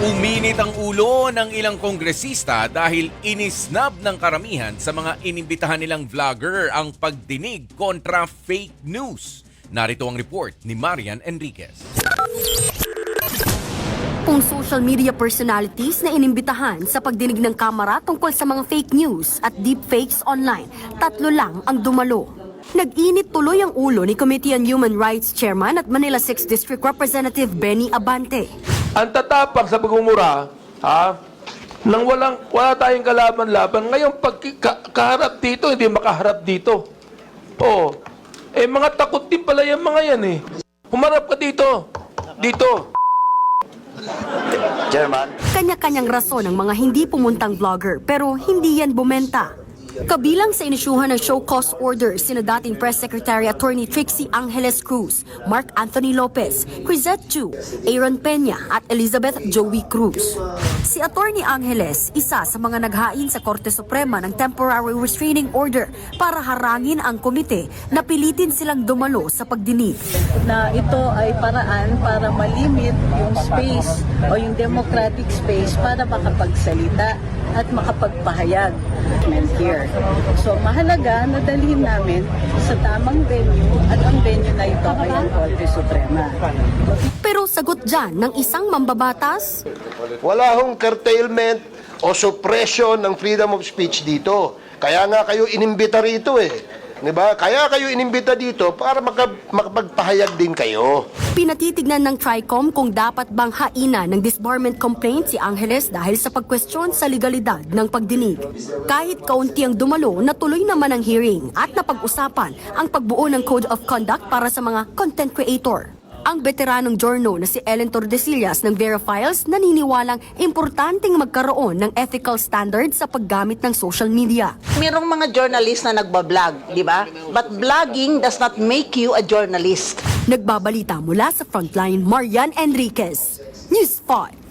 Uminit ang ulo ng ilang kongresista dahil inisnab ng karamihan sa mga inimbitahan nilang vlogger ang pagdinig kontra fake news. Narito ang report ni Marian Enriquez. Kung social media personalities na inimbitahan sa pagdinig ng Kamara tungkol sa mga fake news at deepfakes online, 3 lang ang dumalo. Nag-init tuloy ang ulo ni Committee on Human Rights Chairman at Manila 6th District Representative Benny Abante. Ang tatapang sa pagmumura, nang wala tayong kalaban-laban, ngayon pag kaharap dito, hindi makaharap dito. Oo. Mga takot din pala yung mga yan eh. Humarap ka dito. Dito. Chairman. Kanya-kanyang rason ng mga hindi pumuntang vlogger pero hindi yan bumenta. Kabilang sa inisyuhan ng show cause order sina dating Press Secretary Attorney Trixie Angeles Cruz, Mark Anthony Lopez, Crisette Chu, Aaron Peña at Elizabeth Joey Cruz. Si Attorney Angeles, isa sa mga naghain sa Korte Suprema ng temporary restraining order para harangin ang komite na pilitin silang dumalo sa pagdinig. Na ito ay paraan para malimit yung space o yung democratic space para makapagsalita at makapagpahayag here. So mahalaga na dalhin namin sa tamang venue at ang venue na ito ay ang Korte Suprema. Pero sagot dyan ng isang mambabatas, Wala hong curtailment o suppression ng freedom of speech dito. Kaya nga kayo inimbita rito eh. Diba? Kaya kayo inimbita dito para makapagpahayag din kayo. pinatitignan ng TRICOM kung dapat bang haina ng disbarment complaint si Angeles dahil sa pagkwestiyon sa legalidad ng pagdinig. Kahit kaunti ang dumalo, natuloy naman ang hearing at napag-usapan ang pagbuo ng Code of Conduct para sa mga content creator. Ang veteranong journo na si Ellen Tordesillas ng Vera Files naniniwalang importanteng magkaroon ng ethical standards sa paggamit ng social media. Mayroong mga journalist na nagbablog, di ba? But blogging does not make you a journalist. Nagbabalita mula sa Frontline, Marian Enriquez, News 5.